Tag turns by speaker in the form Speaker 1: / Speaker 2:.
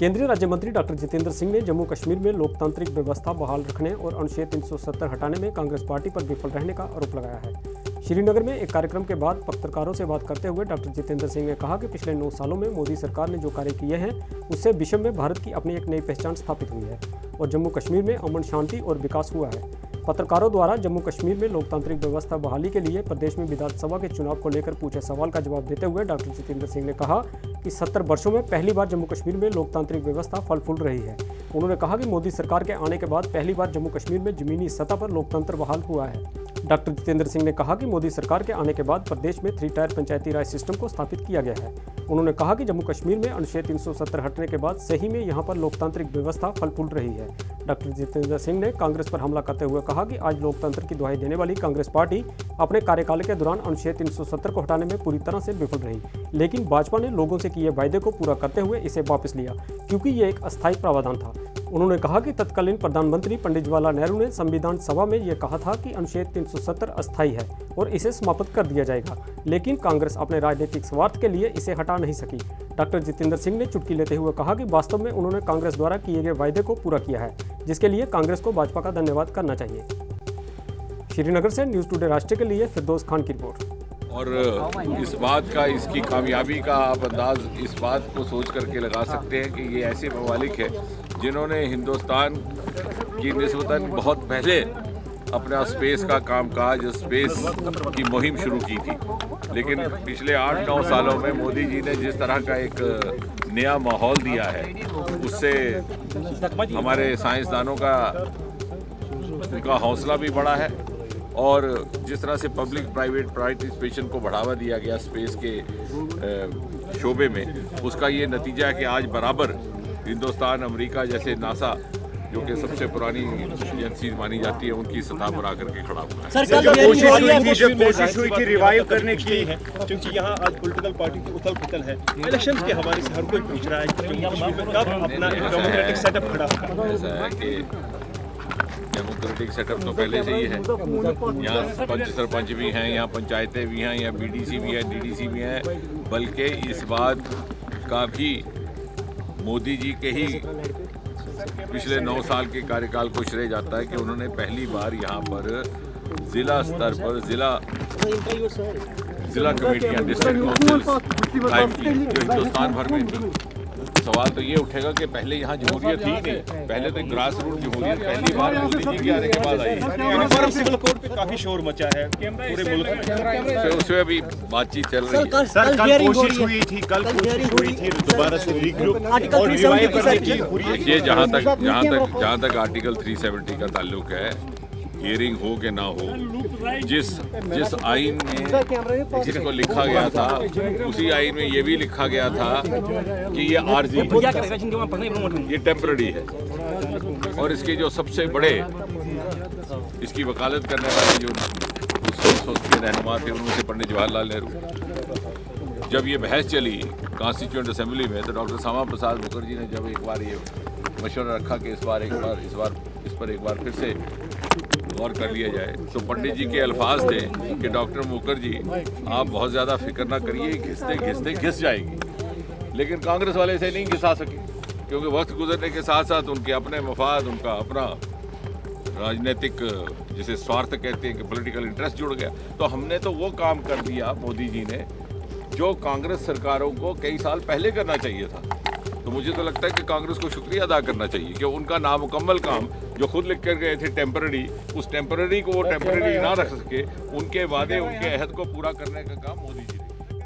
Speaker 1: केंद्रीय राज्य मंत्री डॉक्टर जितेंद्र सिंह ने जम्मू कश्मीर में लोकतांत्रिक व्यवस्था बहाल रखने और अनुच्छेद 370 हटाने में कांग्रेस पार्टी पर विफल रहने का आरोप लगाया है। श्रीनगर में एक कार्यक्रम के बाद पत्रकारों से बात करते हुए डॉक्टर जितेंद्र सिंह ने कहा कि पिछले 9 सालों में मोदी सरकार ने जो कार्य किए हैं उससे विश्व में भारत की अपनी एक नई पहचान स्थापित हुई है और जम्मू कश्मीर में अमन, शांति और विकास हुआ है। पत्रकारों द्वारा जम्मू कश्मीर में लोकतांत्रिक व्यवस्था बहाली के लिए प्रदेश में विधानसभा के चुनाव को लेकर पूछे सवाल का जवाब देते हुए डॉक्टर जितेंद्र सिंह ने कहा कि 70 वर्षों में पहली बार जम्मू कश्मीर में लोकतांत्रिक व्यवस्था फल फूल रही है। उन्होंने कहा कि मोदी सरकार के आने के बाद पहली बार जम्मू कश्मीर में जमीनी सतह पर लोकतंत्र बहाल हुआ है। डॉक्टर जितेंद्र सिंह ने कहा कि मोदी सरकार के आने के बाद प्रदेश में 3 टायर पंचायती राज सिस्टम को स्थापित किया गया है। उन्होंने कहा कि जम्मू कश्मीर में अनुच्छेद 370 हटने के बाद सही में यहां पर लोकतांत्रिक व्यवस्था फल फूल रही है। डॉक्टर जितेंद्र सिंह ने कांग्रेस पर हमला करते हुए कहा कि आज लोकतंत्र की दुहाई देने वाली कांग्रेस पार्टी अपने कार्यकाल के दौरान अनुच्छेद 370 को हटाने में पूरी तरह से विफल रही, लेकिन भाजपा ने लोगों से किए वायदे को पूरा करते हुए इसे वापस लिया क्योंकि ये एक अस्थायी प्रावधान था। उन्होंने कहा कि तत्कालीन प्रधानमंत्री पंडित जवाहरलाल नेहरू ने संविधान सभा में यह कहा था कि अनुच्छेद 370 अस्थायी है और इसे समाप्त कर दिया जाएगा, लेकिन कांग्रेस अपने राजनीतिक स्वार्थ के लिए इसे हटा नहीं सकी। डॉक्टर जितेंद्र सिंह ने चुटकी लेते हुए कहा कि वास्तव में उन्होंने कांग्रेस द्वारा किए गए वायदे को पूरा किया है, जिसके लिए कांग्रेस को भाजपा का धन्यवाद करना चाहिए। श्रीनगर से न्यूज़ टुडे राष्ट्र के लिए फिरदौस खान की रिपोर्ट।
Speaker 2: और इस बात का, इसकी कामयाबी का आप अंदाज इस बात को सोच करके लगा सकते हैं कि ये ऐसे ममालिक है जिन्होंने हिंदुस्तान की निस्बतन बहुत पहले अपना स्पेस का कामकाज, स्पेस की मुहिम शुरू की थी, लेकिन पिछले 8-9 सालों में मोदी जी ने जिस तरह का एक नया माहौल दिया है उससे हमारे साइंसदानों का उनका हौसला भी बढ़ा है और जिस तरह से पब्लिक प्राइवेट पार्टिसिपेशन को बढ़ावा दिया गया स्पेस के शोबे में, उसका ये नतीजा है कि आज बराबर हिंदुस्तान, अमेरिका जैसे नासा जो कि सबसे पुरानी एजेंसी मानी जाती है, उनकी सतह पर आकर के खड़ा हुआ है।
Speaker 3: सर, कोशिश हुई थी रिवाइव करने की, क्योंकि यहाँ आज पॉलिटिकल पार्टी की उथल पुथल है, इलेक्शन के हवाले से हर कोई पूछ रहा है कि कब अपना डेमोक्रेटिक सेटअप खड़ा होगा।
Speaker 2: ऐसा है कि डेमोक्रेटिक सेटअप तो पहले से ही है। यहाँ पंच सरपंच भी हैं, यहाँ पंचायतें भी हैं, यहाँ बीडीसी भी है, डीडीसी भी हैं, बल्कि इस बात का भी मोदी जी के ही पिछले 9 साल के कार्यकाल को श्रेय जाता है कि उन्होंने पहली बार यहाँ पर जिला स्तर पर जिला कमेटियाँ, डिस्ट्रिक्ट काउंसिल कायम की, जो हिंदुस्तान भर में थी। सवाल तो ये उठेगा कि पहले यहाँ जमहूरियत ही नहीं, पहले तो ग्रास रूट जमहूरियत पहली बार मोदी जी के आने के बाद आई।
Speaker 3: सिविल कोड पे काफी शोर मचा है पूरे मुल्क में,
Speaker 2: तो उसमें अभी बातचीत चल रही है।
Speaker 3: सर, कल कोशिश हुई थी दोबारा से और रिवाइव करने की।
Speaker 2: देखिए, जहाँ तक आर्टिकल 370 का ताल्लुक है, हियरिंग हो कि ना हो, जिस आइन में जिसको लिखा गया था उसी आइन में ये भी लिखा गया था कि ये आर्जी, ये टेम्पररी है और इसके जो सबसे बड़े इसकी वकालत करने वाले जो के रहनुमा थे उनमें से पंडित जवाहरलाल नेहरू। जब ये बहस चली कॉन्स्टिट्यूएंट असेंबली में तो डॉक्टर श्यामा प्रसाद मुखर्जी ने जब एक बार ये मशवरा रखा कि इस पर एक बार फिर से गौर कर लिया जाए, तो पंडित जी के अल्फाज थे कि डॉक्टर मुखर्जी आप बहुत ज़्यादा फिक्र ना करिए, घिसते घिस जाएगी। लेकिन कांग्रेस वाले इसे नहीं घिसा सके क्योंकि वक्त गुजरने के साथ साथ उनके अपने मफाद, उनका अपना राजनीतिक जिसे स्वार्थ कहते हैं कि पॉलिटिकल इंटरेस्ट जुड़ गया। तो हमने तो वो काम कर दिया मोदी जी ने जो कांग्रेस सरकारों को कई साल पहले करना चाहिए था। तो मुझे तो लगता है कि कांग्रेस को शुक्रिया अदा करना चाहिए कि उनका नामुकम्मल काम जो खुद लिख कर गए थे टेम्पररी, उस टेम्पररी को वो टेम्पररी ना रख सके, उनके वादे, उनके अहद को पूरा करने का काम मोदी जी ने